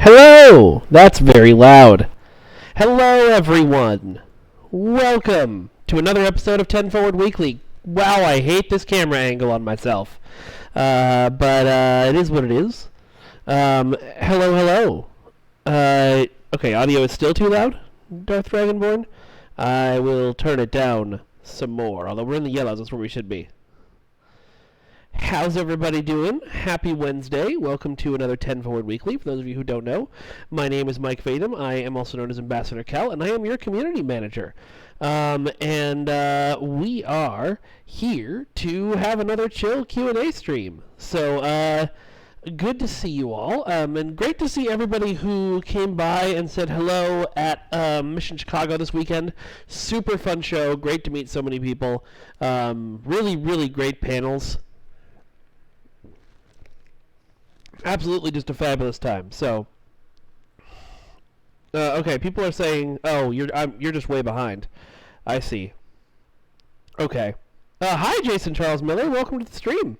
Hello! That's very loud. Hello, everyone. Welcome to another episode of 10 Forward Weekly. Wow, I hate this camera angle on myself. But it is what it is. Hello. Okay, audio is still too loud, Darth Dragonborn. I will turn it down some more, although we're in the yellows, that's where we should be. How's everybody doing? Happy Wednesday. Welcome to another 10 Forward Weekly. For those of you who don't know, my name is Mike Vadum. I am also known as Ambassador Cal, and I am your community manager. We are here to have another chill Q&A stream. So, good to see you all, and great to see everybody who came by and said hello at Mission Chicago this weekend. Super fun show. Great to meet so many people. Really great panels. Absolutely just a fabulous time. So, okay, people are saying, "Oh, you're just way behind." I see. Okay. Hi, Jason Charles Miller. Welcome to the stream.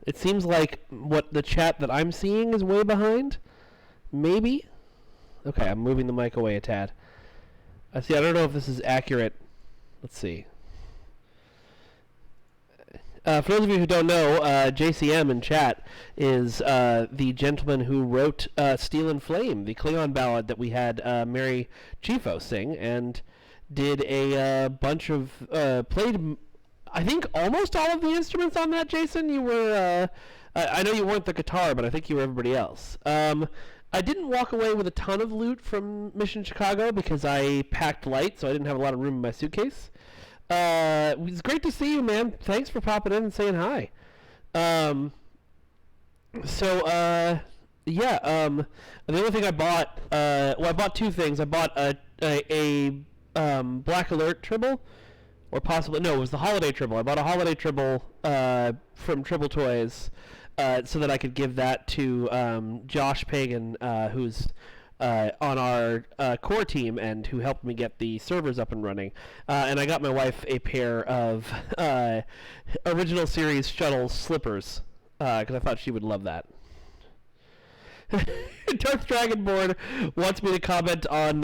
It seems like what the chat that I'm seeing is way behind. Maybe. Okay, I'm moving the mic away a tad. I see. I don't know if this is accurate. Let's see. For those of you who don't know, JCM in chat is the gentleman who wrote Steel and Flame, the Klingon ballad that we had Mary Chifo sing, and did a bunch of, played, I think, almost all of the instruments on that, Jason. You were, I know you weren't the guitar, but I think you were everybody else. I didn't walk away with a ton of loot from Mission Chicago because I packed light, so I didn't have a lot of room in my suitcase. It's great to see you, man. Thanks for popping in and saying hi. The only thing I bought, I bought two things. I bought a Black Alert Tribble, or possibly, no, it was the Holiday Tribble. I bought a Holiday Tribble, from Tribble Toys, so that I could give that to, Josh Pagan, who's on our core team and who helped me get the servers up and running. And I got my wife a pair of original series shuttle slippers because I thought she would love that. Darth Dragonborn wants me to comment on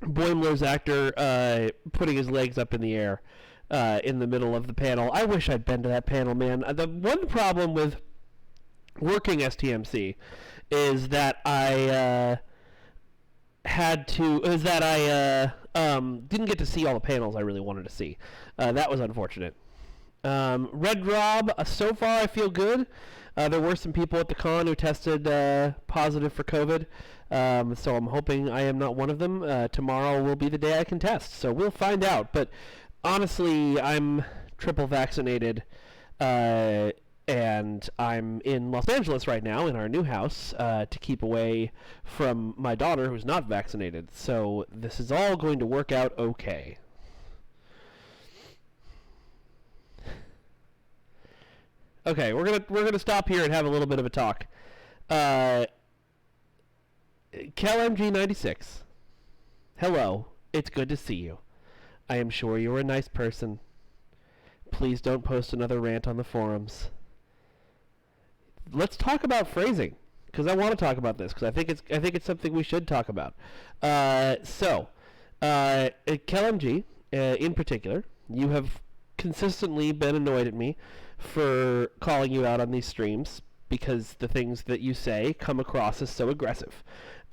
Boimler's actor putting his legs up in the air in the middle of the panel. I wish I'd been to that panel, man. The one problem with working STMC is that I didn't get to see all the panels I really wanted to see. That was unfortunate. Red Rob, so far I feel good. There were some people at the con who tested positive for COVID, so I'm hoping I am not one of them. Tomorrow will be the day I can test, so we'll find out. But honestly, I'm triple vaccinated, and I'm in Los Angeles right now in our new house to keep away from my daughter who's not vaccinated. So this is all going to work out okay. Okay, we're gonna stop here and have a little bit of a talk. KelMG96. Hello, it's good to see you. I am sure you're a nice person. Please don't post another rant on the forums. Let's talk about phrasing, because I want to talk about this, because I think it's something we should talk about. KelMG, in particular, you have consistently been annoyed at me for calling you out on these streams because the things that you say come across as so aggressive.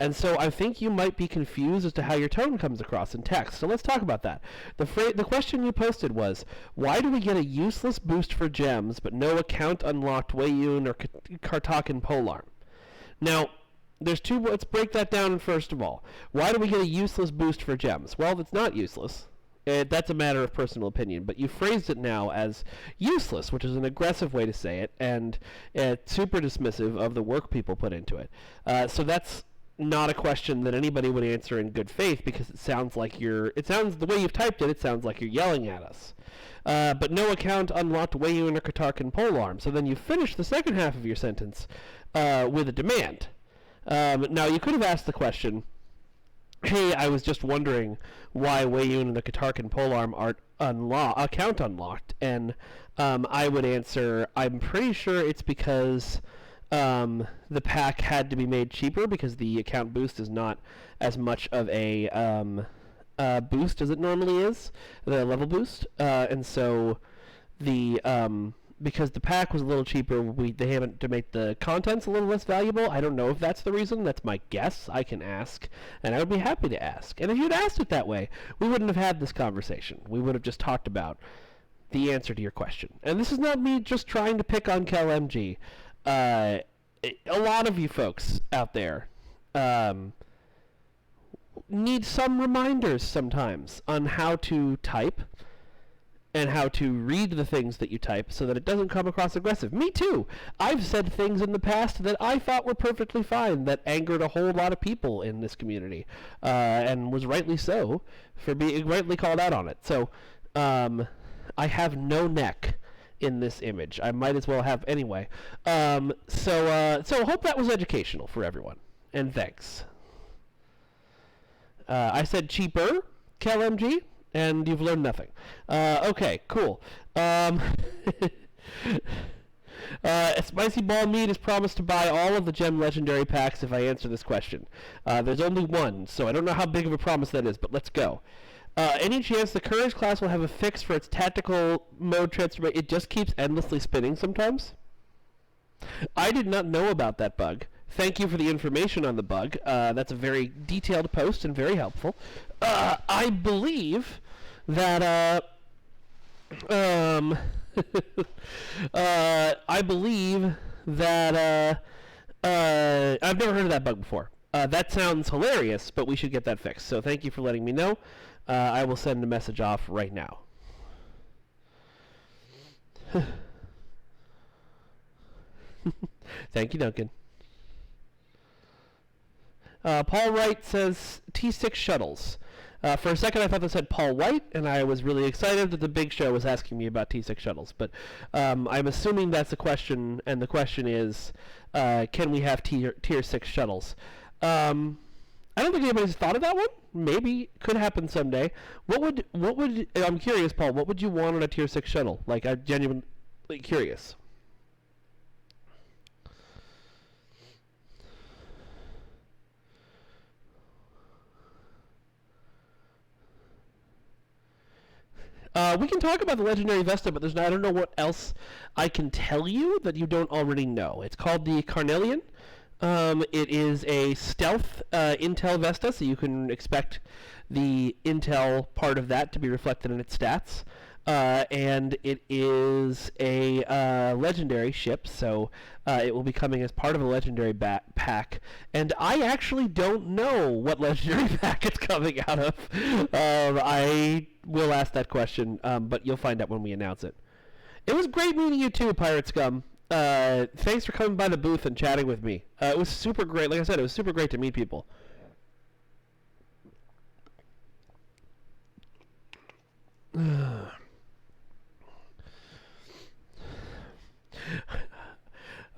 And so I think you might be confused as to how your tone comes across in text. So let's talk about that. The question you posted was, why do we get a useless boost for gems, but no account unlocked Weiyun or Kartakan Polearm? Now, there's two. Let's break that down first of all. Why do we get a useless boost for gems? Well, it's not useless. That's a matter of personal opinion, but you phrased it now as useless, which is an aggressive way to say it, and super dismissive of the work people put into it. So that's not a question that anybody would answer in good faith, because it sounds like the way you've typed it, it sounds like you're yelling at us. But no account unlocked Weiyun or Kartakan Polearm. So then you finish the second half of your sentence with a demand. Now, you could have asked the question, hey, I was just wondering why Weiyun and the Katarkan polearm aren't account unlocked, and I would answer, I'm pretty sure it's because the pack had to be made cheaper because the account boost is not as much of a boost as it normally is, the level boost, and so the because the pack was a little cheaper, they had to make the contents a little less valuable. I don't know if that's the reason. That's my guess. I can ask, and I would be happy to ask. And if you'd asked it that way, we wouldn't have had this conversation. We would have just talked about the answer to your question. And this is not me just trying to pick on KelMG. A lot of you folks out there need some reminders sometimes on how to type and how to read the things that you type so that it doesn't come across aggressive. Me too. I've said things in the past that I thought were perfectly fine that angered a whole lot of people in this community, and was rightly so for being rightly called out on it. So I have no neck in this image. I might as well have anyway. So hope that was educational for everyone, and thanks. I said cheaper, KelMG, and you've learned nothing. Okay, cool. Spicy Ball Meat is promised to buy all of the Gem Legendary packs if I answer this question. There's only one, so I don't know how big of a promise that is, but let's go. Any chance the Courage class will have a fix for its tactical mode transformation? It just keeps endlessly spinning sometimes? I did not know about that bug. Thank you for the information on the bug. That's a very detailed post and very helpful. I believe that I believe that I've never heard of that bug before. That sounds hilarious, but we should get that fixed. So thank you for letting me know. I will send a message off right now. Thank you, Duncan. Paul Wright says T6 shuttles. For a second, I thought that said Paul White, and I was really excited that the Big Show was asking me about T6 shuttles. But I'm assuming that's a question, and the question is, can we have tier 6 shuttles? I don't think anybody's thought of that one. Maybe could happen someday. What would I'm curious, Paul? What would you want on a tier 6 shuttle? Like, I'm genuinely curious. We can talk about the Legendary Vesta, but I don't know what else I can tell you that you don't already know. It's called the Carnelian. It is a stealth Intel Vesta, so you can expect the Intel part of that to be reflected in its stats. And it is a legendary ship, so it will be coming as part of a legendary pack. And I actually don't know what legendary pack it's coming out of. I will ask that question, but you'll find out when we announce it. It was great meeting you too, Pirate Scum. Thanks for coming by the booth and chatting with me. It was super great. Like I said, it was super great to meet people.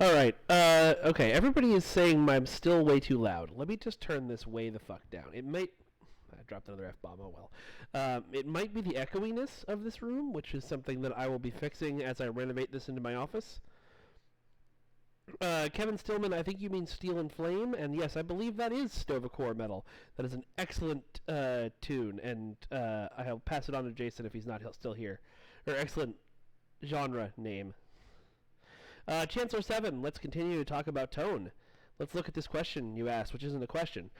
All right. Okay. Everybody is saying I'm still way too loud. Let me just turn this way the fuck down. It might. I dropped another F-bomb. Oh well. It might be the echoiness of this room, which is something that I will be fixing as I renovate this into my office. Kevin Stillman, I think you mean Steel and Flame, and yes, I believe that is Stovacore Metal. That is an excellent tune, and I'll pass it on to Jason if he's not still here. Or excellent genre name. Chancellor 7, let's continue to talk about tone. Let's look at this question you asked, which isn't a question.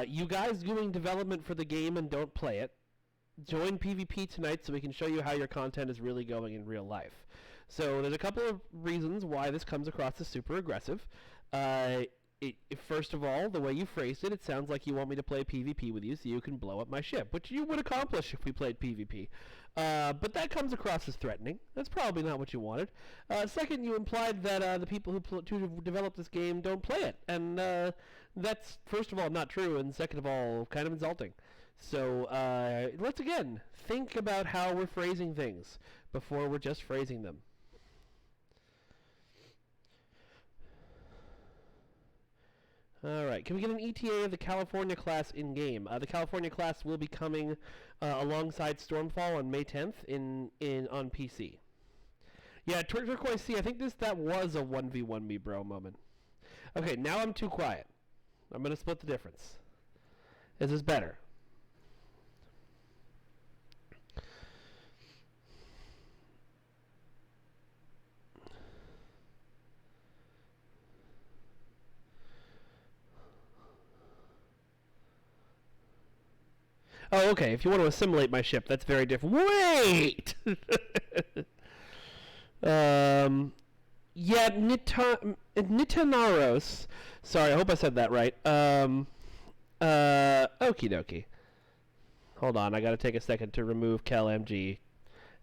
You guys doing development for the game and don't play it, join PvP tonight so we can show you how your content is really going in real life. So there's a couple of reasons why this comes across as super aggressive. First of all, the way you phrased it, it sounds like you want me to play PvP with you so you can blow up my ship, which you would accomplish if we played PvP. But that comes across as threatening. That's probably not what you wanted. Second, you implied that the people who developed this game don't play it. And that's, first of all, not true, and second of all, kind of insulting. So let's again think about how we're phrasing things before we're just phrasing them. All right. Can we get an ETA of the California class in game? The California class will be coming alongside Stormfall on May 10th in on PC. Yeah, Turquoise C. I think that was a 1v1 me bro moment. Okay, now I'm too quiet. I'm gonna split the difference. Is this better? Oh, okay. If you want to assimilate my ship, that's very different. Wait! Yeah, Nitanaros. Sorry, I hope I said that right. Okie dokie. Hold on, I gotta take a second to remove Kel MG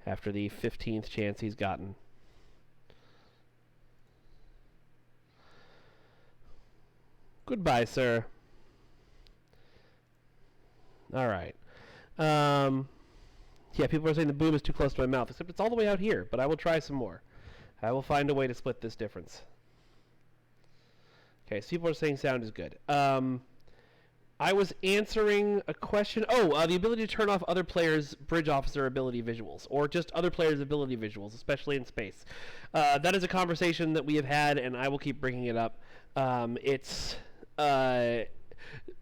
after the 15th chance he's gotten. Goodbye, sir. Alright. Yeah, people are saying the boom is too close to my mouth, except it's all the way out here, but I will try some more. I will find a way to split this difference. Okay, so people are saying sound is good. I was answering a question. Oh, the ability to turn off other players' bridge officer ability visuals, or just other players' ability visuals, especially in space. That is a conversation that we have had, and I will keep bringing it up. The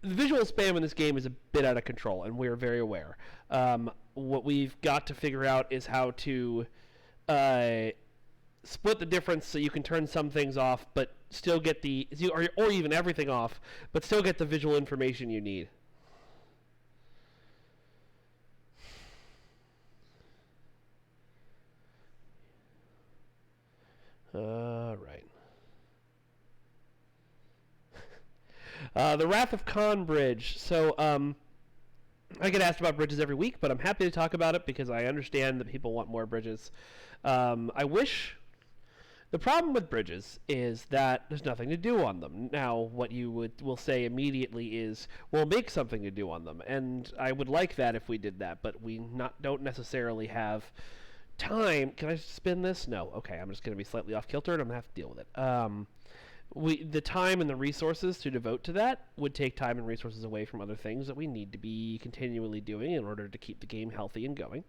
visual spam in this game is a bit out of control, and we are very aware. What we've got to figure out is how to split the difference so you can turn some things off, but still get or even everything off, but still get the visual information you need. All right. The Wrath of Khan bridge. So, I get asked about bridges every week, but I'm happy to talk about it because I understand that people want more bridges. I wish. The problem with bridges is that there's nothing to do on them. Now, what you will say immediately is, "We'll make something to do on them," and I would like that if we did that, but we don't necessarily have time. Can I spin this? No. Okay, I'm just going to be slightly off kilter, and I'm going to have to deal with it. The time and the resources to devote to that would take time and resources away from other things that we need to be continually doing in order to keep the game healthy and going.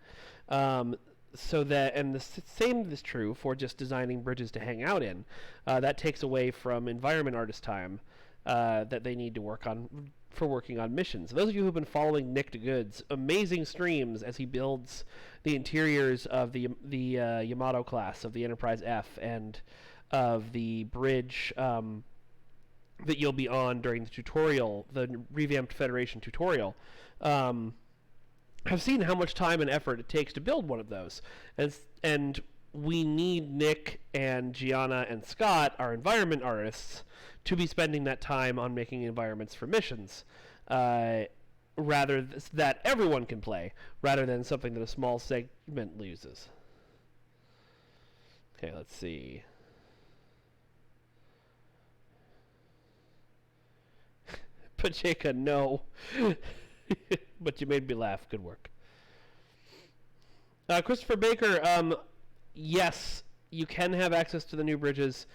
So that, and the same is true for just designing bridges to hang out in. That takes away from environment artist time that they need to work on for working on missions. Those of you who've been following Nick DeGoods, amazing streams as he builds the interiors of the Yamato class of the Enterprise F and of the bridge that you'll be on during the tutorial, the revamped Federation tutorial. Have seen how much time and effort it takes to build one of those, and we need Nick and Gianna and Scott, our environment artists, to be spending that time on making environments for missions, that everyone can play, rather than something that a small segment loses. Okay, let's see. Pacheco, no. But you made me laugh. Good work. Christopher Baker, yes, you can have access to the new bridges.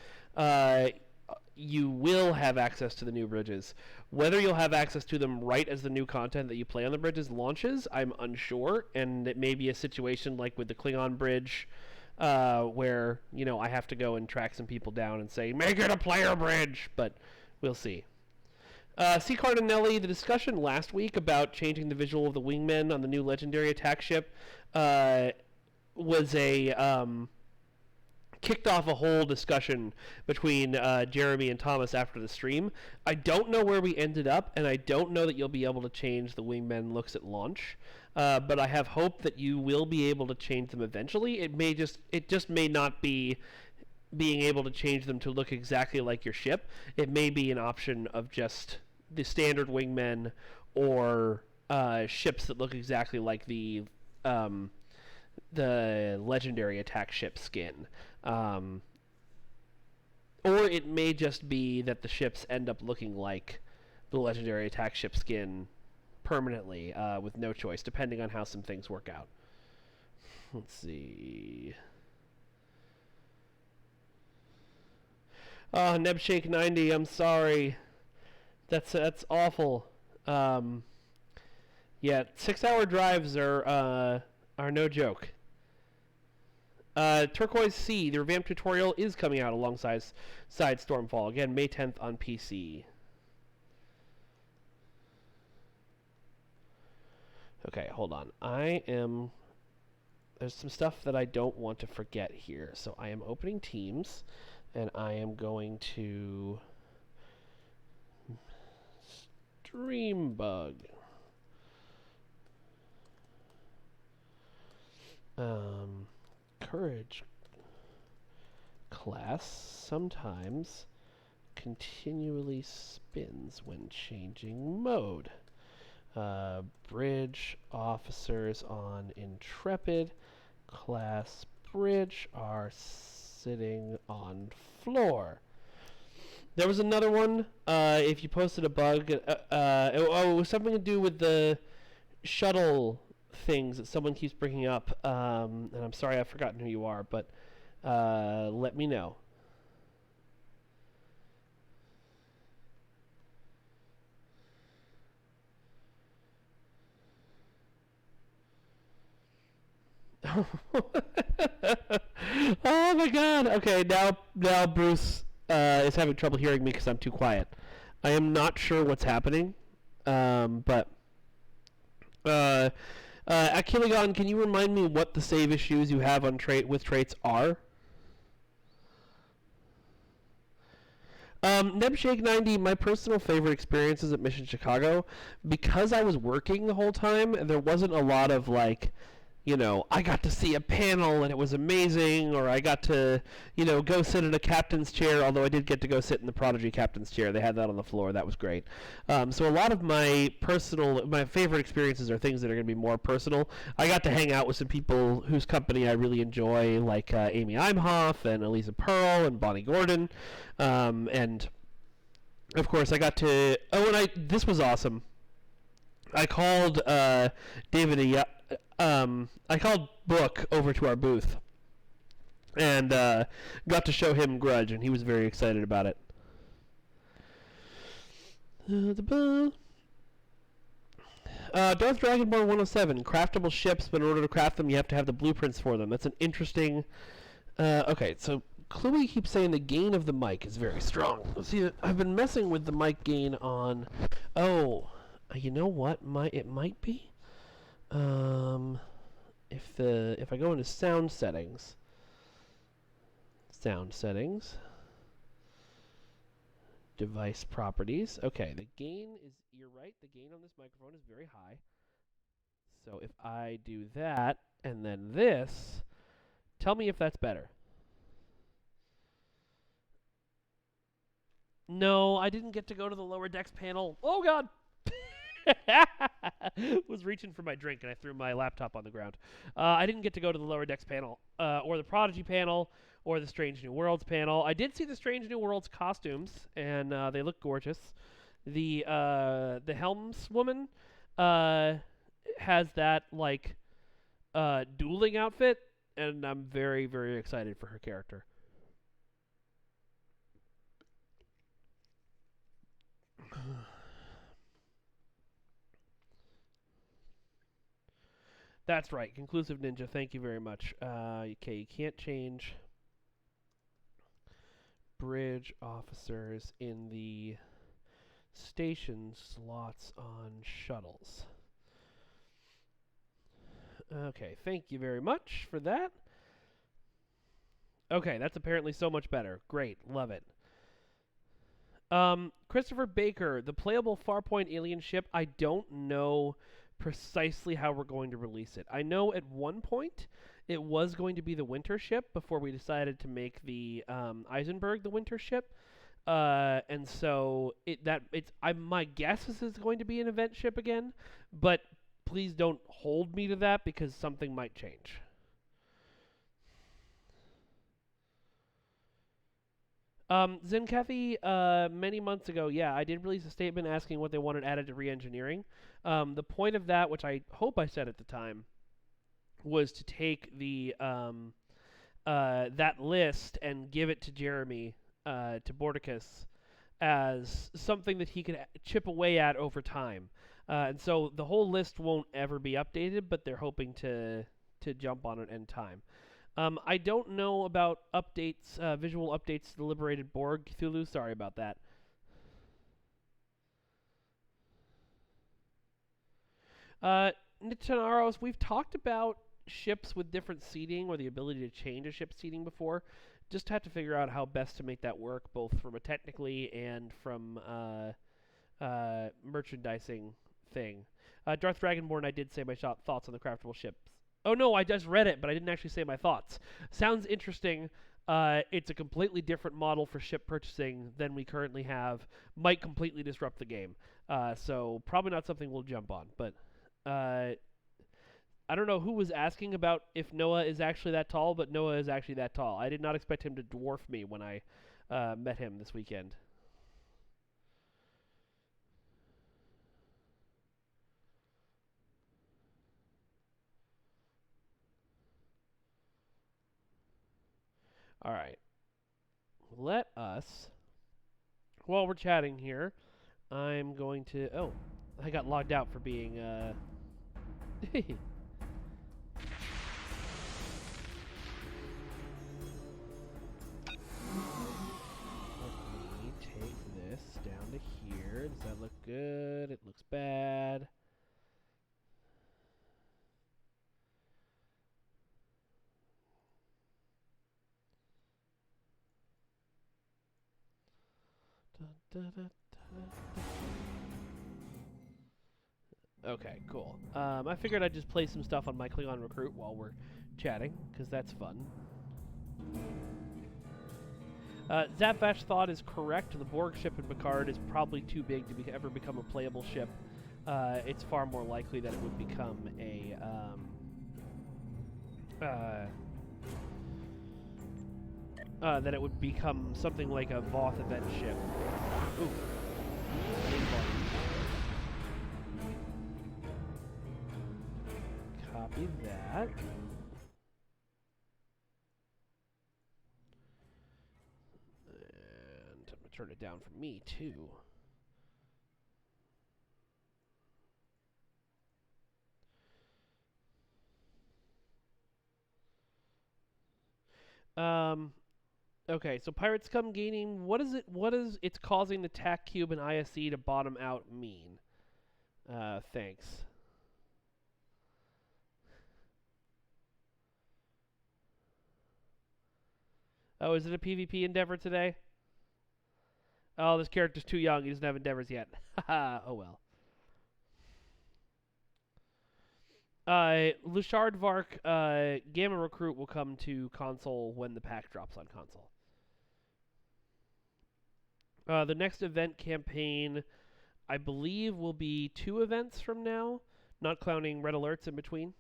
You will have access to the new bridges. Whether you'll have access to them right as the new content that you play on the bridges launches, I'm unsure, and it may be a situation like with the Klingon bridge, where, I have to go and track some people down and say, make it a player bridge, but we'll see. C. Cardinelli, the discussion last week about changing the visual of the wingmen on the new legendary attack ship was kicked off a whole discussion between Jeremy and Thomas after the stream. I don't know where we ended up, and I don't know that you'll be able to change the wingmen looks at launch. But I have hope that you will be able to change them eventually. It just may not be being able to change them to look exactly like your ship. It may be an option of just the standard wingmen or ships that look exactly like the legendary attack ship skin. Or it may just be that the ships end up looking like the legendary attack ship skin permanently, with no choice, depending on how some things work out. Let's see. Oh, Nebshake90, I'm sorry. That's awful. Um, yeah, 6-hour drives are no joke. Turquoise Sea, the revamped tutorial, is coming out alongside Stormfall. Again, May 10th on PC. Okay, hold on. There's some stuff that I don't want to forget here. So I am opening Teams, and I am going to Streambug. Courage class sometimes continually spins when changing mode. Bridge officers on Intrepid class bridge are sitting on floor. There was another one. If you posted a bug, it was something to do with the shuttle things that someone keeps bringing up. And I'm sorry I've forgotten who you are, but let me know. Oh my god. Okay, now Bruce is having trouble hearing me because I'm too quiet. I am not sure what's happening, but Achillegon, can you remind me what the save issues you have on with traits are? Nebshake90, my personal favorite experiences at Mission Chicago, because I was working the whole time, there wasn't a lot of like, I got to see a panel and it was amazing, or I got to, go sit in a captain's chair, although I did get to go sit in the Prodigy captain's chair. They had that on the floor. That was great. So a lot of my favorite experiences are things that are going to be more personal. I got to hang out with some people whose company I really enjoy, like Amy Imhoff and Elisa Pearl and Bonnie Gordon. And, of course, I got to... Oh, and this was awesome. I called David... I called Book over to our booth and got to show him Grudge, and he was very excited about it. Darth Dragonborn 107, craftable ships, but in order to craft them, you have to have the blueprints for them. That's an interesting... okay, so Chloe keeps saying the gain of the mic is very strong. See, I've been messing with the mic gain on... Oh, you know what? It might be? If I go into sound settings, device properties. Okay, the gain is, you're right, the gain on this microphone is very high. So if I do that and then this, tell me if that's better. No, I didn't get to go to the lower decks panel. Oh god. Was reaching for my drink and I threw my laptop on the ground. I didn't get to go to the Lower Decks panel, or the Prodigy panel, or the Strange New Worlds panel. I did see the Strange New Worlds costumes, and they look gorgeous. The helmswoman has that like dueling outfit, and I'm very, very excited for her character. That's right. Conclusive Ninja, thank you very much. Okay, you can't change bridge officers in the station slots on shuttles. Okay, thank you very much for that. Okay, that's apparently so much better. Great, love it. Christopher Baker, the playable Farpoint alien ship, I don't know precisely how we're going to release it. I know at one point it was going to be the winter ship before we decided to make the Eisenberg the winter ship. And so my guess is it's going to be an event ship again, but please don't hold me to that because something might change. Zenkethy, many months ago, yeah, I did release a statement asking what they wanted added to re-engineering. The point of that, which I hope I said at the time, was to take the that list and give it to Jeremy, to Bordicus, as something that he could chip away at over time. And so the whole list won't ever be updated, but they're hoping to jump on it in time. I don't know about updates, visual updates to the Liberated Borg, Cthulhu. Sorry about that. Nitanaros, we've talked about ships with different seating or the ability to change a ship's seating before. Just have to figure out how best to make that work, both from a technically and from merchandising thing. Darth Dragonborn, I did say my thoughts on the craftable ships. Oh no, I just read it, but I didn't actually say my thoughts. Sounds interesting. It's a completely different model for ship purchasing than we currently have. Might completely disrupt the game. So probably not something we'll jump on. But I don't know who was asking about if Noah is actually that tall, but Noah is actually that tall. I did not expect him to dwarf me when I met him this weekend. All right. Let us, while we're chatting here, I'm going to. Oh, I got logged out for being. Let me take this down to here. Does that look good? It looks bad. Okay, cool. I figured I'd just play some stuff on my Klingon Recruit while we're chatting, because that's fun. Zapvash thought is correct. The Borg ship in Picard is probably too big to ever become a playable ship. It's far more likely that it would become a that it would become something like a Voth event ship. Ooh. Copy that. And I'm going to turn it down for me, too. Okay, so Pirates Come gaining. What is it's causing the TAC Cube and ISE to bottom out mean? Thanks. Oh, is it a PvP endeavor today? Oh, this character's too young. He doesn't have endeavors yet. Haha, oh well. Lushard Vark, Gamma Recruit will come to console when the pack drops on console. The next event campaign, I believe, will be 2 events from now, not counting red alerts in between.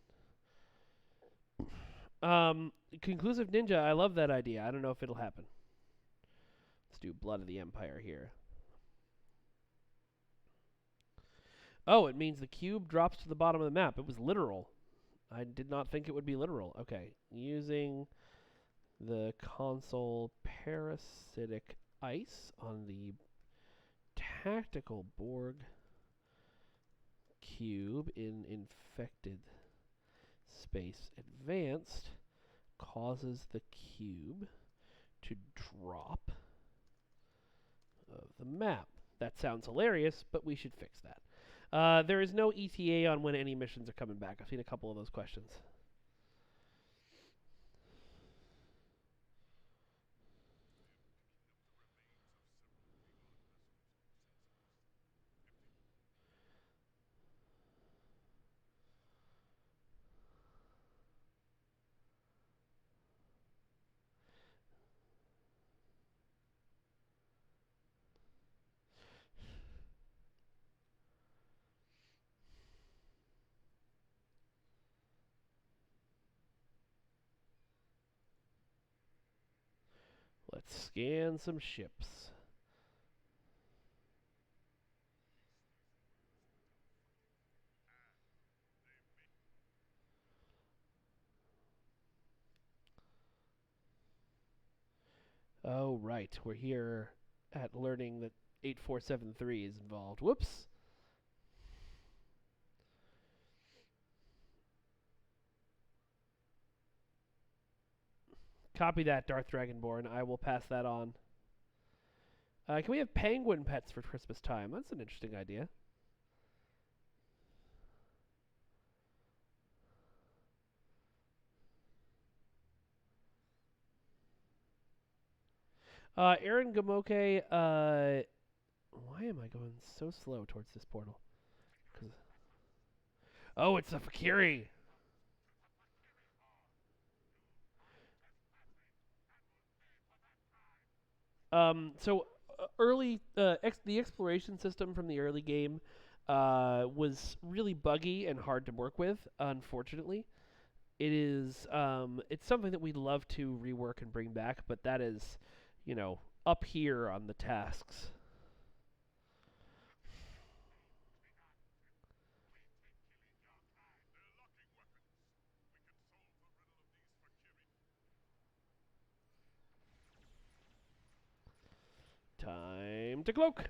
Conclusive Ninja, I love that idea. I don't know if it'll happen. Let's do Blood of the Empire here. Oh, it means the cube drops to the bottom of the map. It was literal. I did not think it would be literal. Okay, using the console parasitic ice on the tactical Borg cube in infected space advanced causes the cube to drop of the map. That sounds hilarious, but we should fix that. There is no ETA on when any missions are coming back. I've seen a couple of those questions. Let's scan some ships. Oh, right. We're here at learning that 8473 is involved. Whoops. Copy that, Darth Dragonborn. I will pass that on. Can we have penguin pets for Christmas time? That's an interesting idea. Aaron Gamoke, why am I going so slow towards this portal? Oh, it's the Fakiri! So early, the exploration system from the early game was really buggy and hard to work with, unfortunately. It's something that we'd love to rework and bring back, but that is, up here on the tasks. Time to cloak.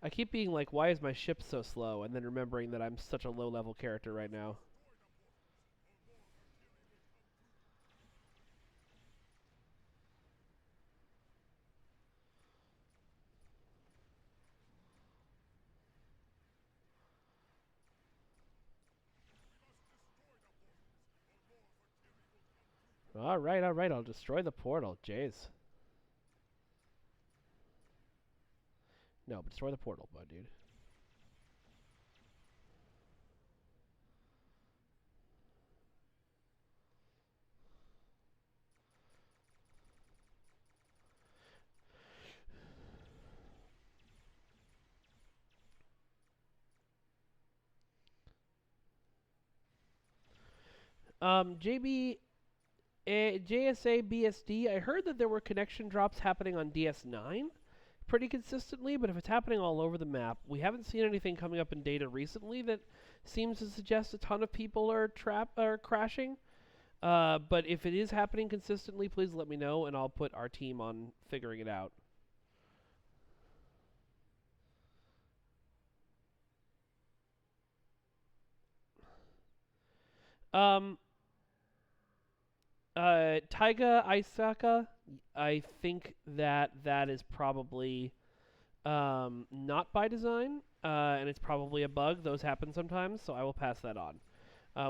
I keep being like, why is my ship so slow? And then remembering that I'm such a low-level character right now. Alright, I'll destroy the portal. Jeez. No, but destroy the portal, bud, dude. JB, JSA BSD, I heard that there were connection drops happening on DS9 pretty consistently, but if it's happening all over the map, we haven't seen anything coming up in data recently that seems to suggest a ton of people are crashing. But if it is happening consistently, please let me know, and I'll put our team on figuring it out. Taiga Aisaka, I think that is probably not by design, and it's probably a bug. Those happen sometimes, so I will pass that on.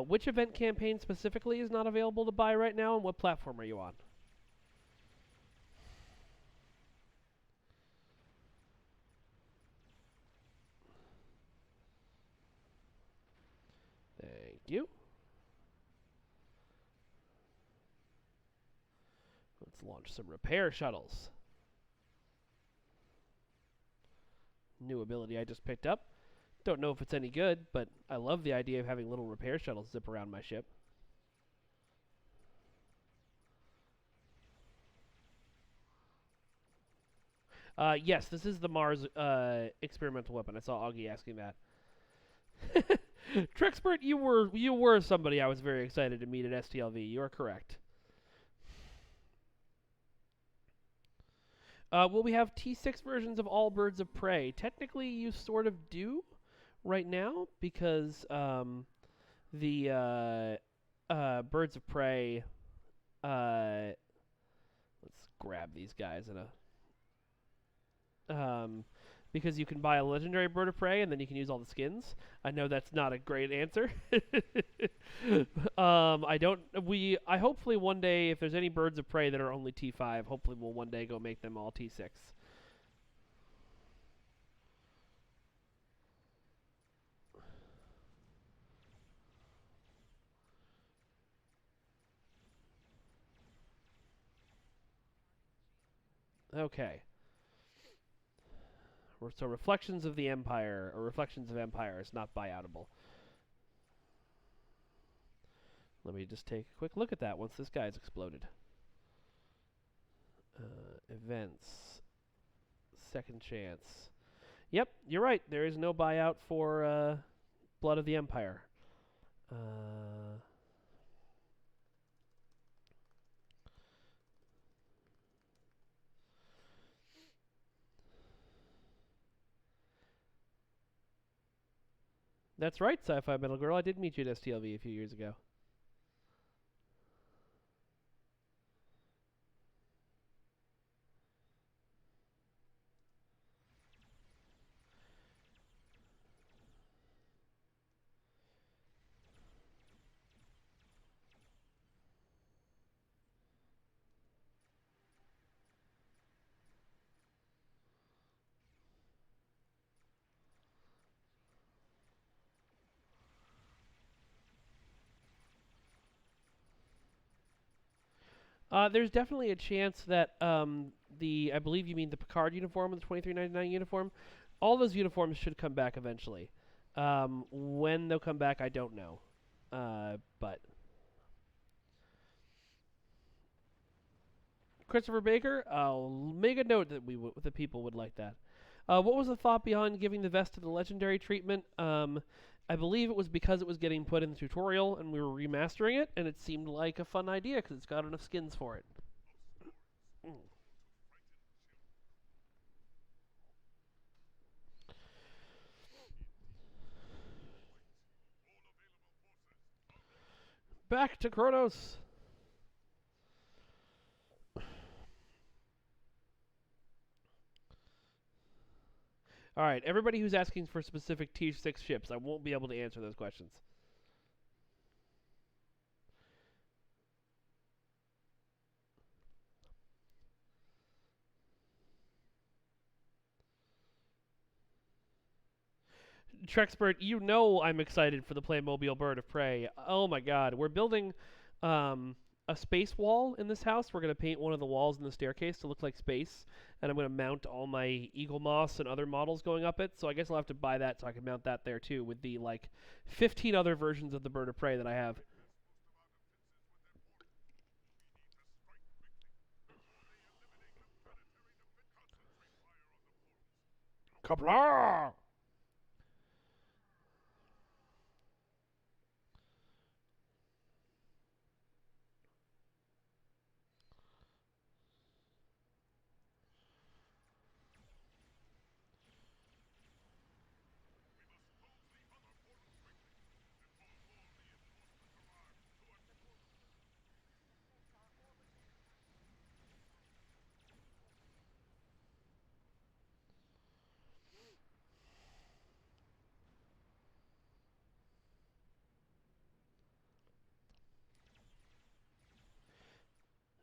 Which event campaign specifically is not available to buy right now, and what platform are you on? Thank you. Let's launch some repair shuttles. New ability I just picked up. Don't know if it's any good, but I love the idea of having little repair shuttles zip around my ship. Yes, this is the Mars experimental weapon. I saw Augie asking that. Trexpert, you were somebody I was very excited to meet at STLV. You are correct. Will we have T6 versions of all Birds of Prey? Technically, you sort of do right now because the Birds of Prey. Let's grab these guys in a. Because you can buy a legendary bird of prey and then you can use all the skins. I know that's not a great answer. I hopefully one day, if there's any birds of prey that are only T5, hopefully we'll one day go make them all T6. Okay. So Reflections of the Empire, or Reflections of Empire, is not buyoutable. Let me just take a quick look at that once this guy's exploded. Events. Second chance. Yep, you're right. There is no buyout for Blood of the Empire. That's right, Sci-Fi Metal Girl. I did meet you at STLV a few years ago. There's definitely a chance that I believe you mean the Picard uniform and the 2399 uniform. All those uniforms should come back eventually. When they'll come back, I don't know. But Christopher Baker, I'll make a note that the people would like that. What was the thought behind giving the vest to the legendary treatment? I believe it was because it was getting put in the tutorial and we were remastering it, and it seemed like a fun idea because it's got enough skins for it. Mm. Back to Kronos. All right, everybody who's asking for specific Tier 6 ships, I won't be able to answer those questions. Trexpert, you know I'm excited for the Playmobil Bird of Prey. Oh my god, we're building a space wall in this house. We're going to paint one of the walls in the staircase to look like space, and I'm going to mount all my Eagle Moss and other models going up it, so I guess I'll have to buy that so I can mount that there too, with the, 15 other versions of the Bird of Prey that I have. Kapla!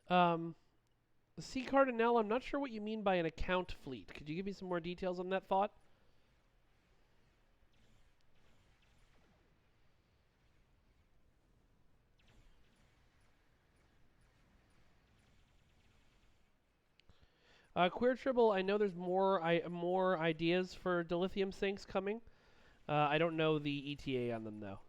Um, C. Cardinal, I'm not sure what you mean by an account fleet. Could you give me some more details on that thought? Queer Tribble, I know there's more ideas for dilithium sinks coming. I don't know the ETA on them though.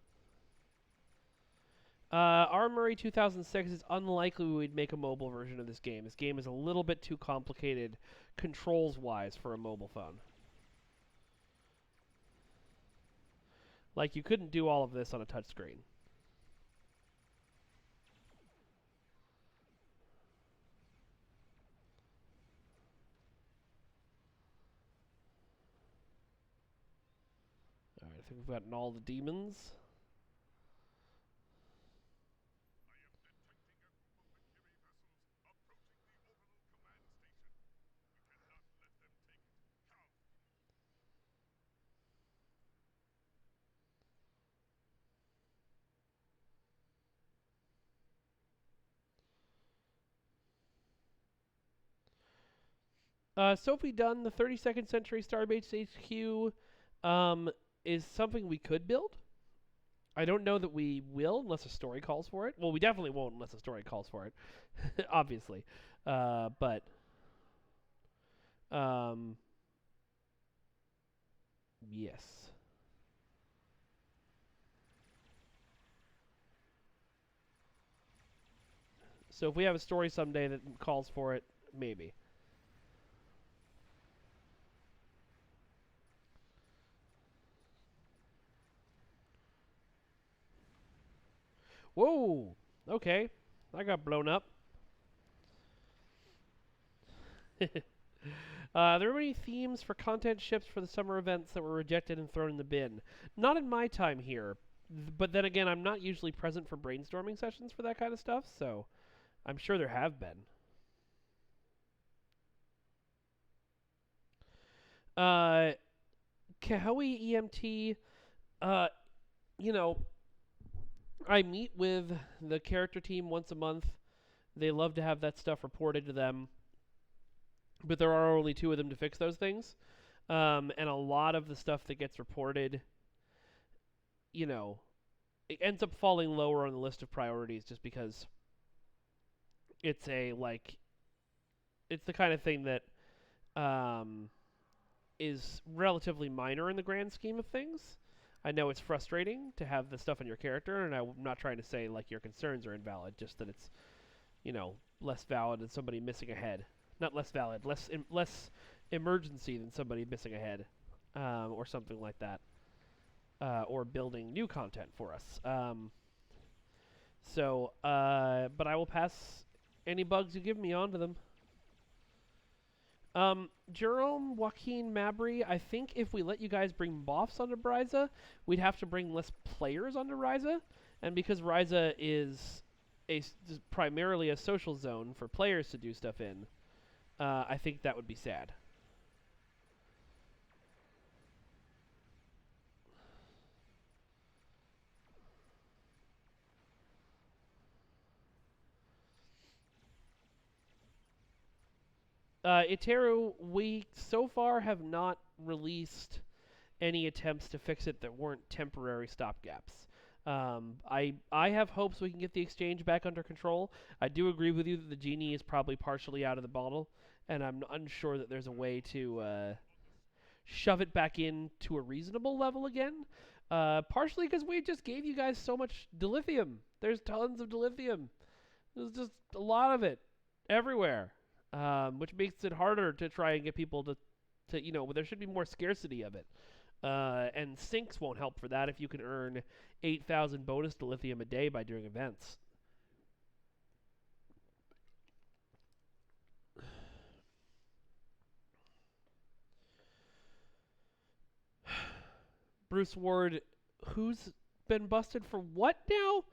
Armory 2006 is unlikely we'd make a mobile version of this game. This game is a little bit too complicated controls-wise for a mobile phone. Like, you couldn't do all of this on a touchscreen. Alright, I think we've gotten all the demons. Sophie Dunn, the 32nd Century Starbase HQ, is something we could build. I don't know that we will unless a story calls for it. Well, we definitely won't unless a story calls for it, obviously. But yes. So if we have a story someday that calls for it, maybe. Whoa! Okay. I got blown up. There were any themes for content ships for the summer events that were rejected and thrown in the bin. Not in my time here, but then again, I'm not usually present for brainstorming sessions for that kind of stuff, so I'm sure there have been. Kahoe EMT, uh, you know, I meet with the character team once a month. They love to have that stuff reported to them, but there are only two of them to fix those things. And a lot of the stuff that gets reported, you know, it ends up falling lower on the list of priorities just because it's it's the kind of thing that um, is relatively minor in the grand scheme of things. I know it's frustrating to have the stuff on your character, and I'm not trying to say like your concerns are invalid, just that it's, less valid than somebody missing a head. Not less valid, less emergency than somebody missing a head, or something like that, or building new content for us. But I will pass any bugs you give me on to them. Jerome, Joaquin, Mabry, I think if we let you guys bring boffs onto Ryza, we'd have to bring less players onto Ryza. And because Ryza is primarily a social zone for players to do stuff in, I think that would be sad. Iteru, we so far have not released any attempts to fix it that weren't temporary stopgaps. I have hopes we can get the exchange back under control. I do agree with you that the genie is probably partially out of the bottle, and I'm unsure that there's a way to shove it back in to a reasonable level again. Partially because we just gave you guys so much dilithium. There's tons of dilithium. There's just a lot of it everywhere, which makes it harder to try and get people to there should be more scarcity of it. And sinks won't help for that if you can earn 8,000 bonus dilithium a day by doing events. Bruce Ward, who's been busted for what now?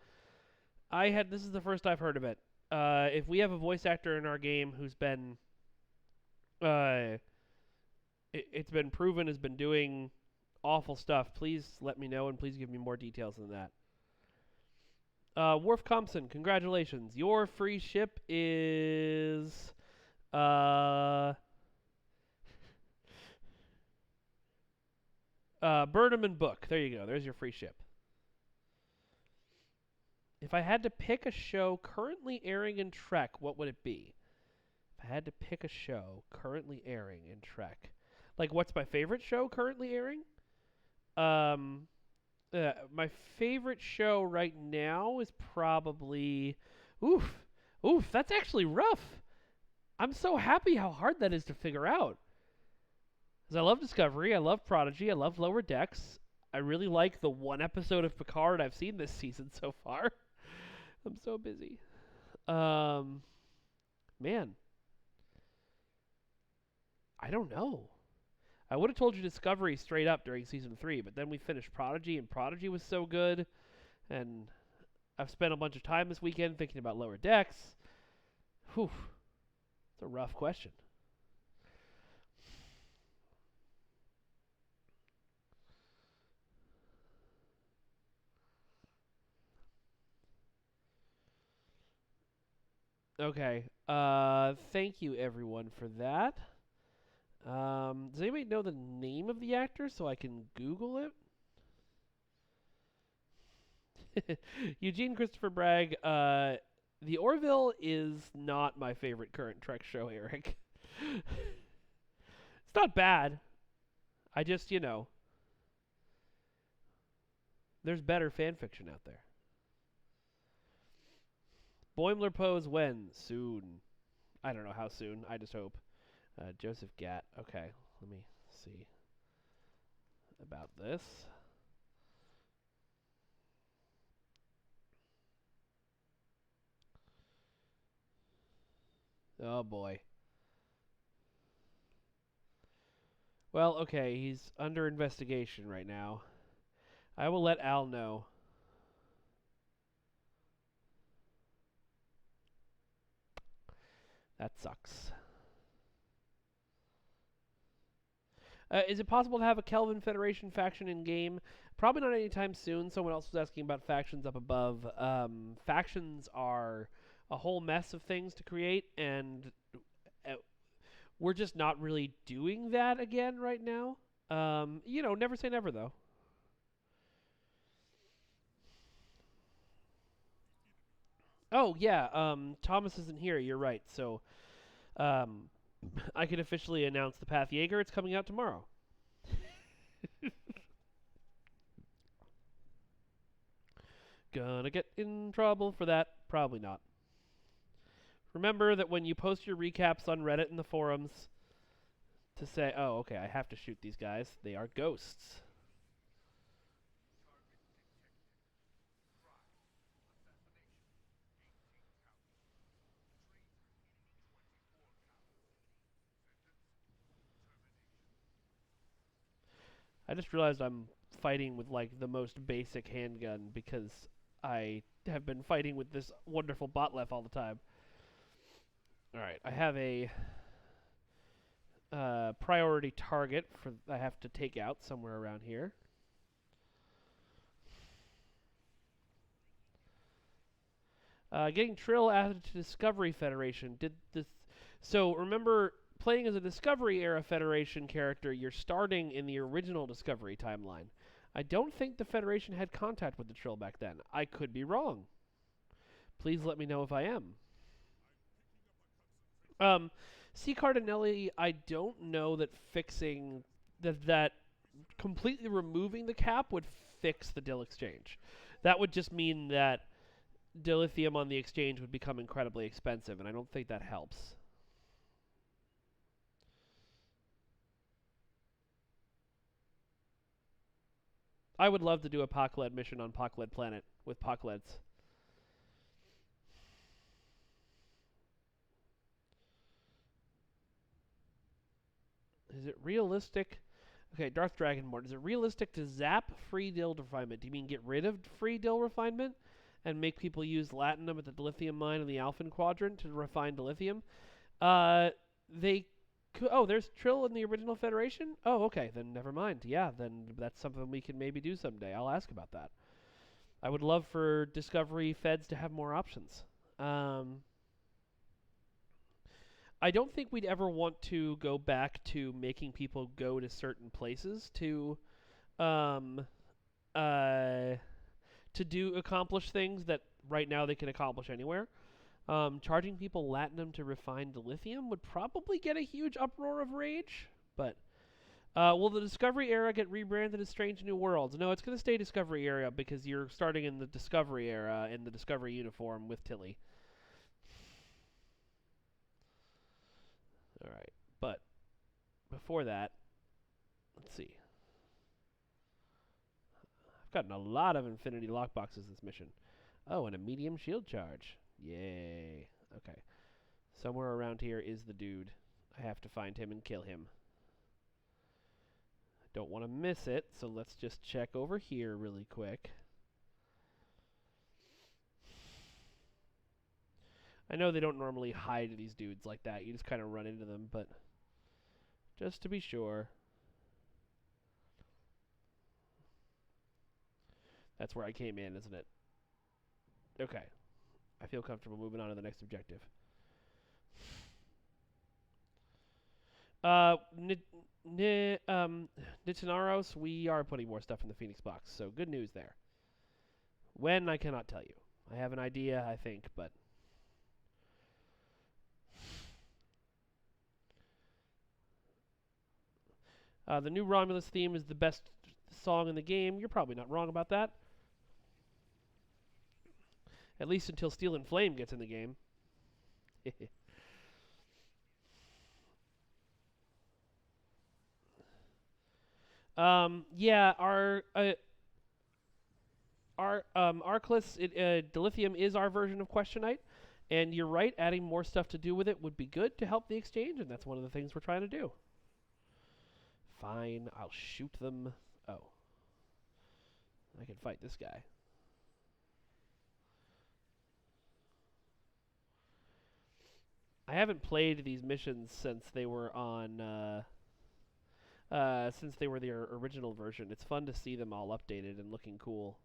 This is the first I've heard of it. If we have a voice actor in our game who's been, it's been proven has been doing awful stuff, please let me know and please give me more details than that. Worf Compson, congratulations. Your free ship is Burnham and Book. There you go. There's your free ship. If I had to pick a show currently airing in Trek, what would it be? If I had to pick a show currently airing in Trek, like what's my favorite show currently airing? My favorite show right now is probably, oof, that's actually rough. I'm so happy how hard that is to figure out. Because I love Discovery, I love Prodigy, I love Lower Decks. I really like the one episode of Picard I've seen this season so far. I'm so busy. Man, I don't know. I would have told you Discovery straight up during season 3, but then we finished Prodigy, and Prodigy was so good. And I've spent a bunch of time this weekend thinking about Lower Decks. Whew. It's a rough question. Okay. Thank you everyone for that. Does anybody know the name of the actor so I can Google it? Eugene Christopher Bragg. The Orville is not my favorite current Trek show, Eric. It's not bad. I just, there's better fan fiction out there. Boimler pose when? Soon. I don't know how soon. I just hope. Joseph Gatt. Okay, let me see about this. Oh boy. Well, okay, he's under investigation right now. I will let Al know. That sucks. Is it possible to have a Kelvin Federation faction in game? Probably not anytime soon. Someone else was asking about factions up above. Factions are a whole mess of things to create, and we're just not really doing that again right now. Never say never, though. Oh, yeah, Thomas isn't here. You're right. So, um, I can officially announce the Path Jaeger. It's coming out tomorrow. Gonna get in trouble for that? Probably not. Remember that when you post your recaps on Reddit and the forums to say, oh, okay, I have to shoot these guys. They are ghosts. I just realized I'm fighting with like the most basic handgun because I have been fighting with this wonderful Botlef all the time. Alright, I have a priority target for I have to take out somewhere around here. Getting Trill added to Discovery Federation. Did this? So remember, playing as a Discovery era Federation character, you're starting in the original Discovery timeline. I don't think the Federation had contact with the Trill back then. I could be wrong. Please let me know if I am. C. Cardinelli, I don't know that fixing that completely removing the cap would fix the Dill exchange. That would just mean that dilithium on the exchange would become incredibly expensive, and I don't think that helps. I would love to do a Pokled mission on Pokled Planet with Pokleds. Is it realistic? Okay, Darth Dragonborn. Is it realistic to zap free Dill refinement? Do you mean get rid of free Dill refinement and make people use Latinum at the dilithium mine in the Alphen Quadrant to refine dilithium? They oh, there's Trill in the original Federation? Oh, okay, then never mind. Yeah, then that's something we can maybe do someday. I'll ask about that. I would love for Discovery Feds to have more options. I don't think we'd ever want to go back to making people go to certain places um, uh, to accomplish things that right now they can accomplish anywhere. Charging people latinum to refine dilithium would probably get a huge uproar of rage, but will the Discovery era get rebranded as Strange New Worlds? No, it's going to stay Discovery era because you're starting in the Discovery era in the Discovery uniform with Tilly. All right, but before that, let's see. I've gotten a lot of Infinity Lockboxes this mission. Oh, and a medium shield charge. Yay. Okay. Somewhere around here is the dude. I have to find him and kill him. I don't want to miss it, so let's just check over here really quick. I know they don't normally hide these dudes like that. You just kind of run into them, but just to be sure. That's where I came in, isn't it? Okay. I feel comfortable moving on to the next objective. Nitanaros, we are putting more stuff in the Phoenix box, so good news there. When, I cannot tell you. I have an idea, I think, but... the new Romulus theme is the best song in the game. You're probably not wrong about that. At least until Steel and Flame gets in the game. Yeah, our Arclus, Dilithium is our version of Questionite, and you're right, adding more stuff to do with it would be good to help the exchange, and that's one of the things we're trying to do. Fine, I'll shoot them. Oh. I can fight this guy. I haven't played these missions since they were on, since they were the original version. It's fun to see them all updated and looking cool.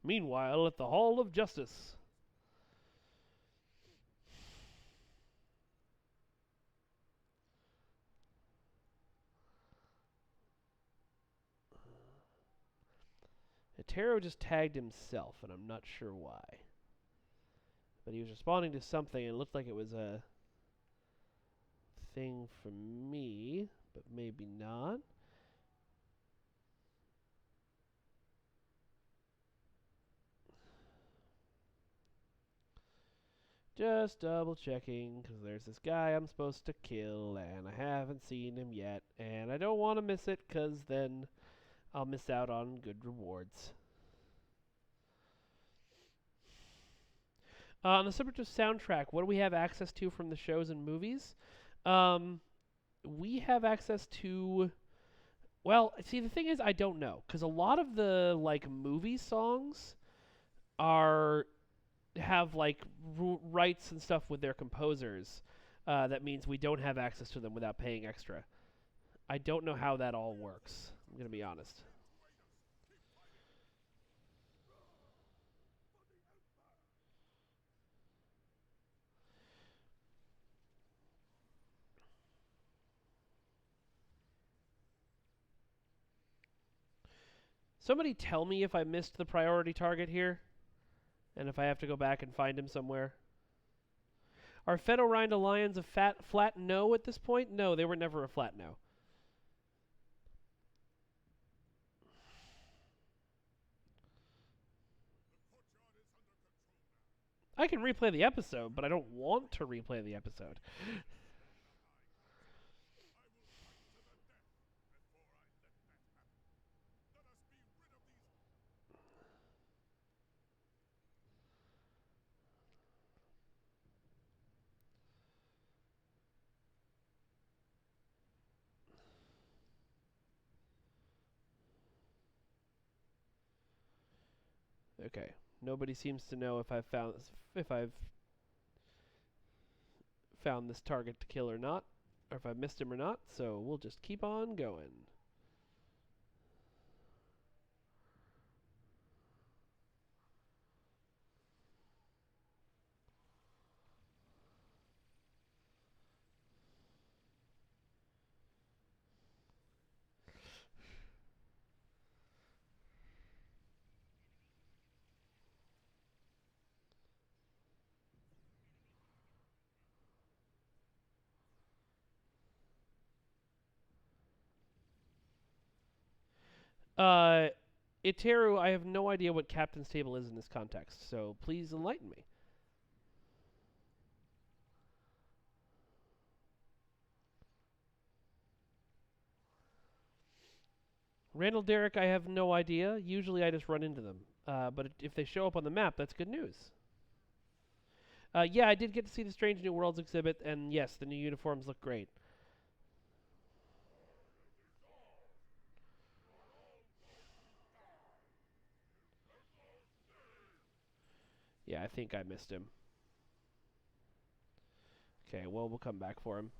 Meanwhile, at the Hall of Justice. Hetero just tagged himself, and I'm not sure why. But he was responding to something, and it looked like it was a thing for me, but maybe not. Just double checking, because there's this guy I'm supposed to kill, and I haven't seen him yet, and I don't want to miss it, because then I'll miss out on good rewards. On the subject of soundtrack, what do we have access to from the shows and movies? We have access to... Well, see, the thing is, I don't know, because a lot of the, like, movie songs have like rights and stuff with their composers. That means we don't have access to them without paying extra. I don't know how that all works. I'm gonna be honest. Somebody tell me if I missed the priority target here, and if I have to go back and find him somewhere. Are Fedorine Lions a flat no at this point? No, they were never a flat no. I can replay the episode, but I don't want to replay the episode. Okay. Nobody seems to know if I've found this target to kill or not, or if I missed him or not, so we'll just keep on going. Uh, Iteru, I have no idea what Captain's Table is in this context, so please enlighten me. Randall Derrick, I have no idea. Usually I just run into them. But if they show up on the map, that's good news. Yeah, I did get to see the Strange New Worlds exhibit, and yes, the new uniforms look great. Yeah, I think I missed him. Okay, well, we'll come back for him.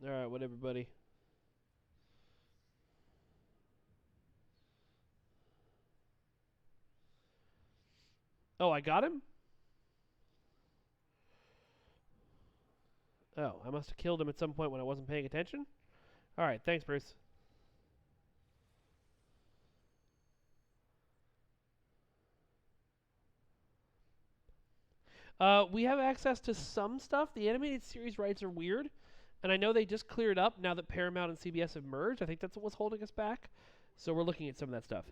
Alright, whatever, buddy. Oh, I got him? Oh, I must have killed him at some point when I wasn't paying attention? Alright, thanks, Bruce. We have access to some stuff. The animated series rights are weird, and I know they just cleared up now that Paramount and CBS have merged. I think that's what's holding us back. So we're looking at some of that stuff.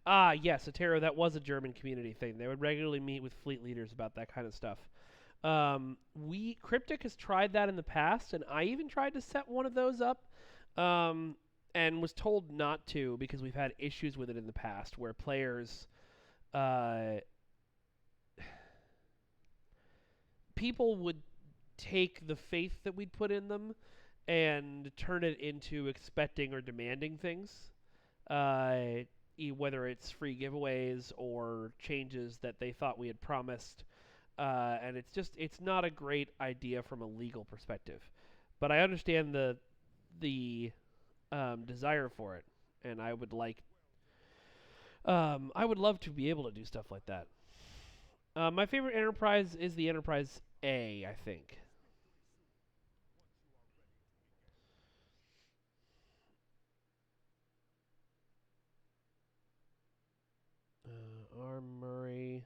Ah, yes, Atero, that was a German community thing. They would regularly meet with fleet leaders about that kind of stuff. Cryptic has tried that in the past, and I even tried to set one of those up, um, and was told not to because we've had issues with it in the past where players, uh, people would take the faith that we'd put in them and turn it into expecting or demanding things. Uh, Whether it's free giveaways or changes that they thought we had promised. And it's not a great idea from a legal perspective. But I understand the desire for it, and I would love to be able to do stuff like that. My favorite Enterprise is the Enterprise A, I think. R. Murray.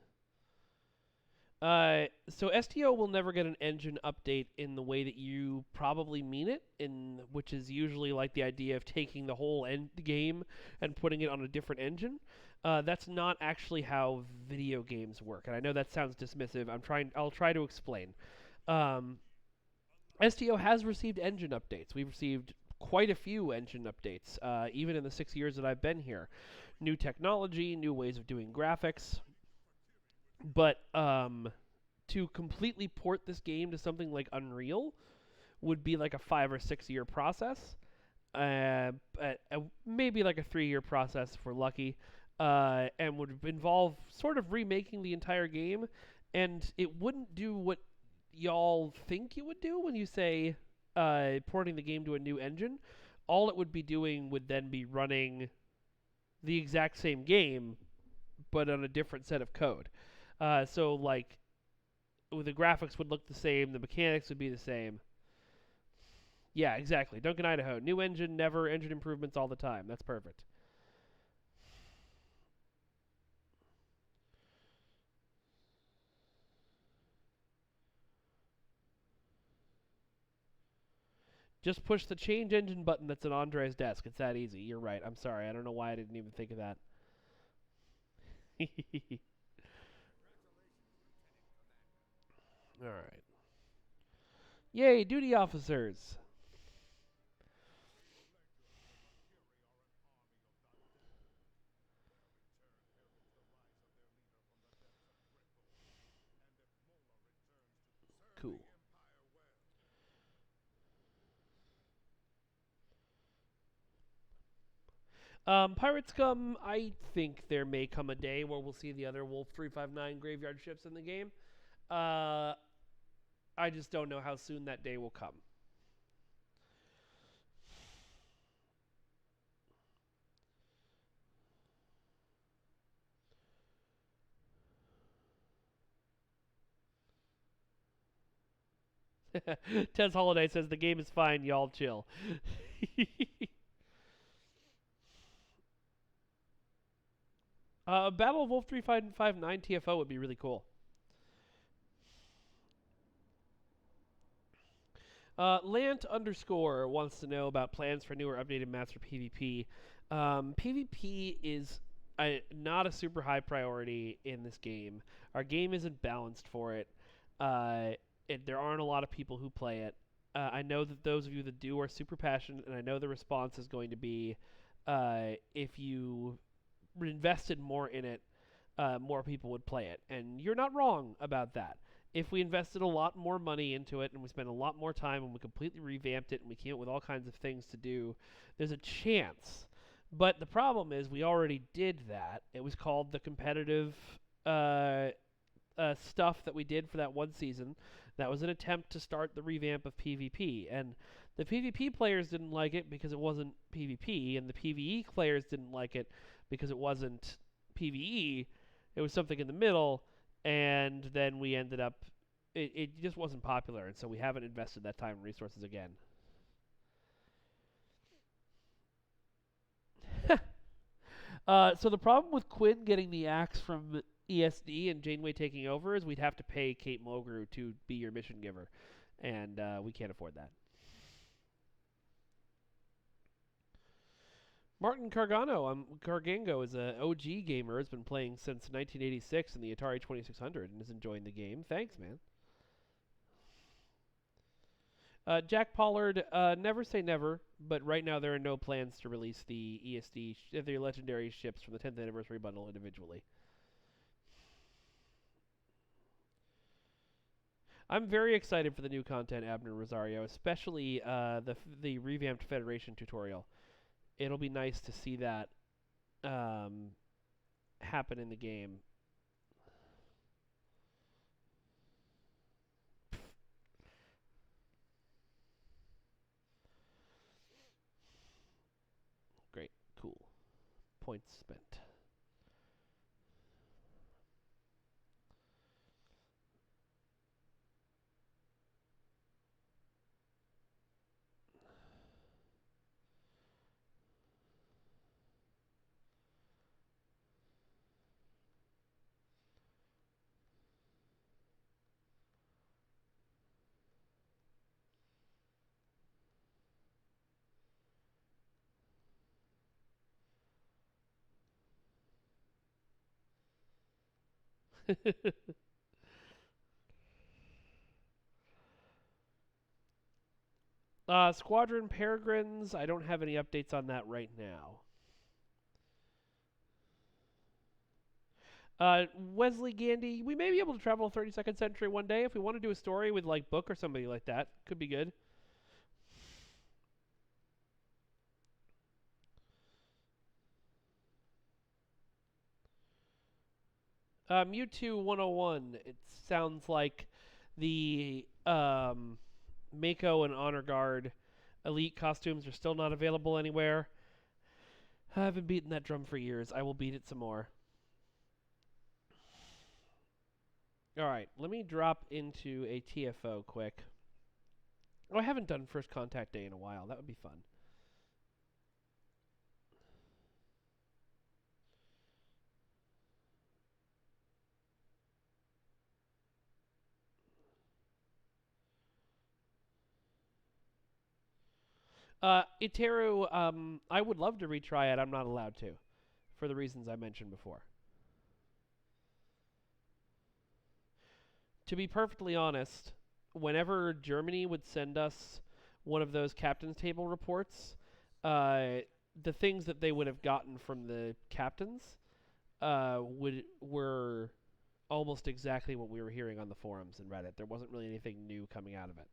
So STO will never get an engine update in the way that you probably mean it, which is usually like the idea of taking the whole end game and putting it on a different engine. That's not actually how video games work, and I know that sounds dismissive. I'll try to explain. Um, STO has received engine updates. We've received quite a few engine updates, even in the 6 years that I've been here. New technology, new ways of doing graphics, but to completely port this game to something like Unreal would be like a 5 or 6 year process. Maybe like a 3 year process if we're lucky, and would involve sort of remaking the entire game. And it wouldn't do what y'all think it would do when you say porting the game to a new engine. All it would be doing would then be running the exact same game, but on a different set of code. So like the graphics would look the same, the mechanics would be the same. Yeah, exactly. Duncan, Idaho. New engine, never engine improvements all the time. That's perfect. Just push the change engine button that's on Andre's desk. It's that easy. You're right. I'm sorry. I don't know why I didn't even think of that. All right. Yay, duty officers. Cool. Pirate Scum, I think there may come a day where we'll see the other Wolf 359 graveyard ships in the game. Uh, I just don't know how soon that day will come. Tez Holiday says the game is fine, y'all chill. Battle of Wolf 3559 TFO would be really cool. Lant underscore wants to know about plans for newer updated maps for PvP. PvP is not a super high priority in this game. Our game isn't balanced for it. There aren't a lot of people who play it. I know that those of you that do are super passionate, and I know the response is going to be if you invested more in it, more people would play it. And you're not wrong about that. If we invested a lot more money into it and we spent a lot more time and we completely revamped it and we came up with all kinds of things to do, there's a chance. But the problem is we already did that. It was called the competitive stuff that we did for that one season. That was an attempt to start the revamp of PvP. And the PvP players didn't like it because it wasn't PvP, and the PvE players didn't like it because it wasn't PvE. It was something in the middle, and then we ended up. It just wasn't popular, and so we haven't invested that time and resources again. So the problem with Quinn getting the axe from ESD and Janeway taking over is we'd have to pay Kate Mulgrew to be your mission giver, and we can't afford that. Martin Gargano, Gargango is a OG gamer. Has been playing since 1986 in the Atari 2600 and is enjoying the game. Thanks, man. Jack Pollard, never say never, but right now there are no plans to release the ESD, the legendary ships from the 10th anniversary bundle individually. I'm very excited for the new content, Abner Rosario, especially the revamped Federation tutorial. It'll be nice to see that happen in the game. Great, cool. Points spent. Squadron Peregrines, I don't have any updates on that right now. Wesley Gandy, we may be able to travel 32nd century one day if we want to do a story with like Book or somebody like that. Could be good. Mewtwo 101. It sounds like the Mako and Honor Guard Elite costumes are still not available anywhere. I haven't beaten that drum for years. I will beat it some more. Alright, let me drop into a TFO quick. Oh, I haven't done First Contact Day in a while. That would be fun. Iteru, I would love to retry it. I'm not allowed to, for the reasons I mentioned before. To be perfectly honest, whenever Germany would send us one of those captain's table reports, the things that they would have gotten from the captains were almost exactly what we were hearing on the forums and Reddit. There wasn't really anything new coming out of it.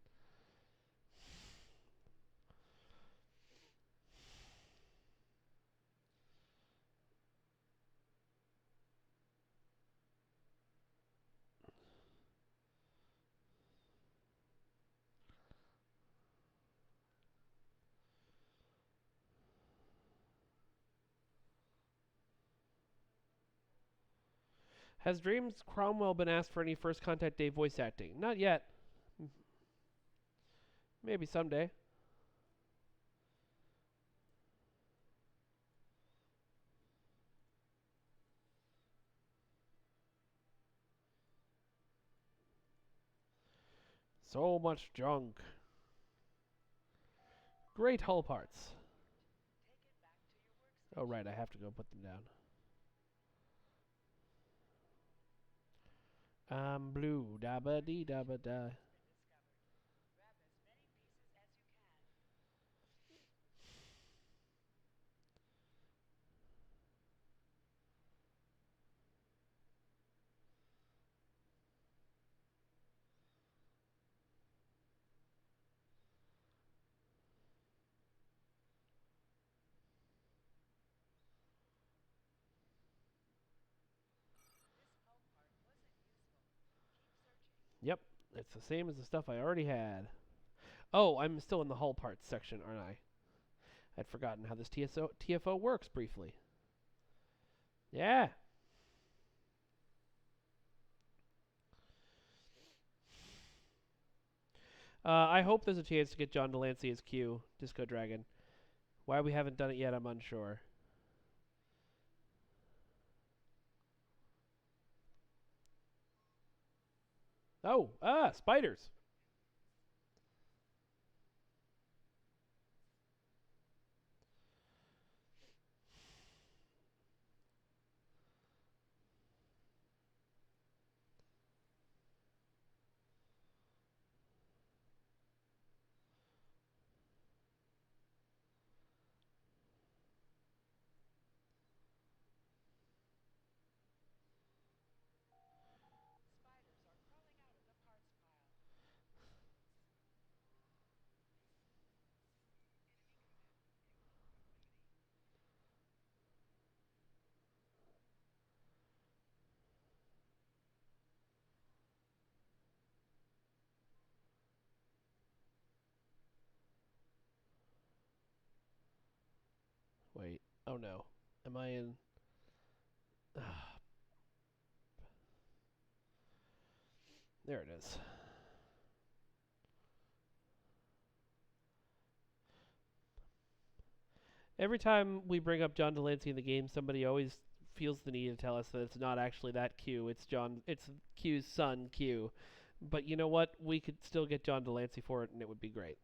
Has James Cromwell been asked for any First Contact Day voice acting? Not yet. Maybe someday. So much junk. Great hull parts. Oh, right, I have to go put them down. I'm blue, da ba dee da ba da. Yep, it's the same as the stuff I already had. Oh, I'm still in the hull parts section, aren't I? I'd forgotten how this TFO works briefly. Yeah. I hope there's a chance to get John Delancey as Q, Disco Dragon. Why we haven't done it yet, I'm unsure. Oh, spiders. Oh no. Am I in... There it is. Every time we bring up John Delancey in the game, somebody always feels the need to tell us that it's not actually that Q. It's Q's son, Q. But you know what? We could still get John Delancey for it, and it would be great.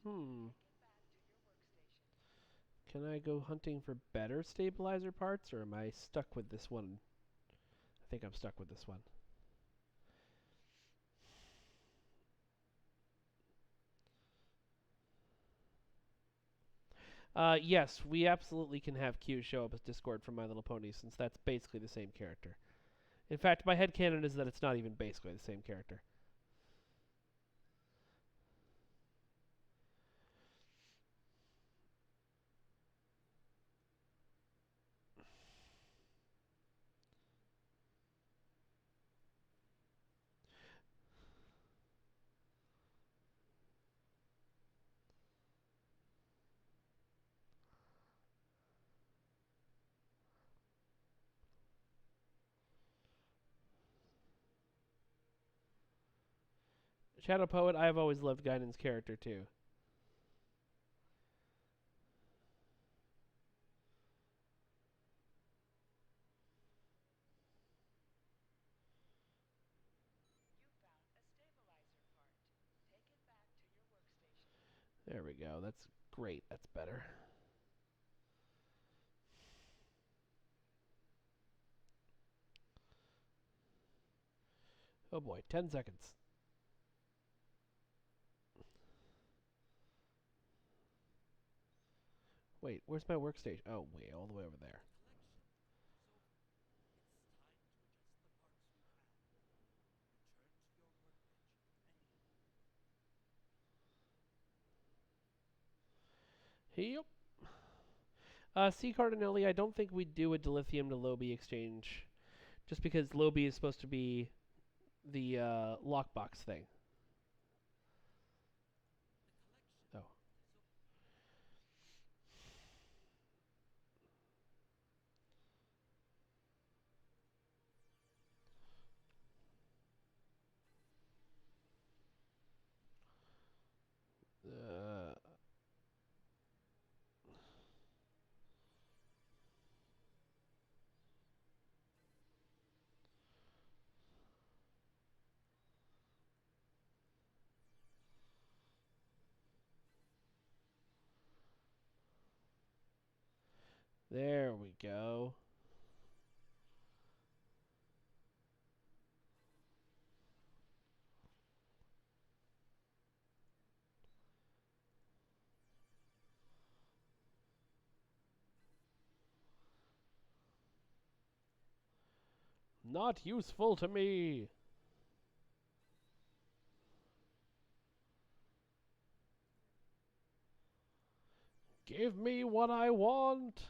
Hmm. Can I go hunting for better stabilizer parts, or am I stuck with this one? I think I'm stuck with this one. Yes, we absolutely can have Q show up as Discord from My Little Pony, since that's basically the same character. In fact, my headcanon is that it's not even basically the same character. Shadow Poet, I've always loved Guinan's character too. There we go. That's great. That's better. Oh boy, 10 seconds. Wait, where's my workstation? Oh, wait, all the way over there. Yep. C. Cardinelli, I don't think we'd do a dilithium to Lobie exchange, just because Lobie is supposed to be the lockbox thing. Oh. Uh, there we go. Not useful to me. Give me what I want.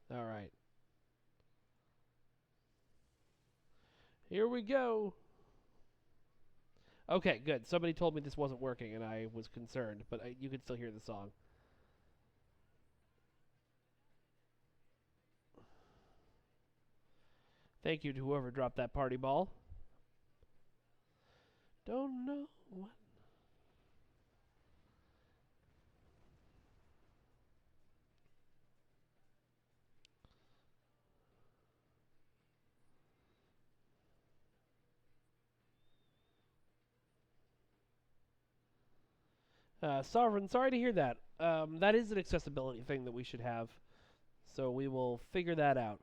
All right. Here we go. Okay, good. Somebody told me this wasn't working, and I was concerned, but you can still hear the song. Thank you to whoever dropped that party ball. Don't know what. Sovereign, sorry to hear that. That is an accessibility thing that we should have, so we will figure that out.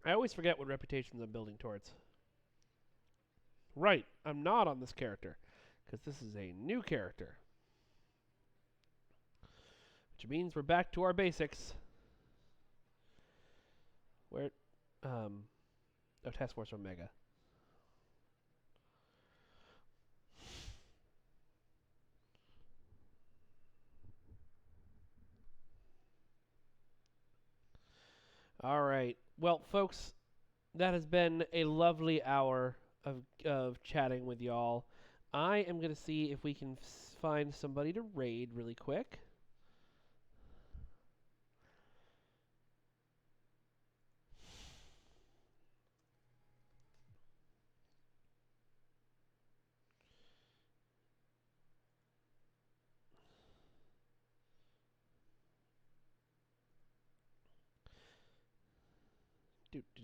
I always forget what reputations I'm building towards. Right, I'm not on this character, because this is a new character. Which means we're back to our basics. Where, oh, Task Force Omega. All right. Well, folks, that has been a lovely hour of chatting with y'all. I am going to see if we can find somebody to raid really quick.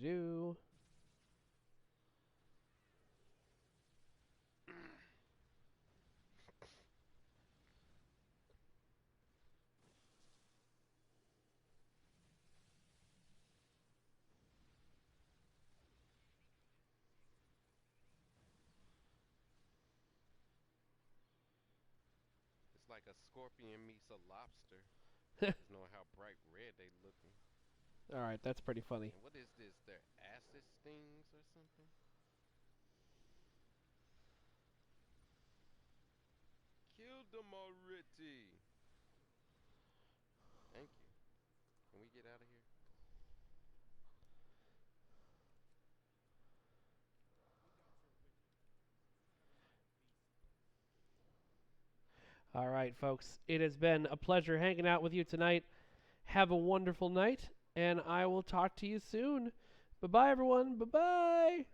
Do. It's like a scorpion meets a lobster. Just knowing how bright red they looking. All right, that's pretty funny. And what is this? They're acid stings or something? Killed them already. Thank you. Can we get out of here? All right, folks. It has been a pleasure hanging out with you tonight. Have a wonderful night, and I will talk to you soon. Bye-bye, everyone. Bye-bye.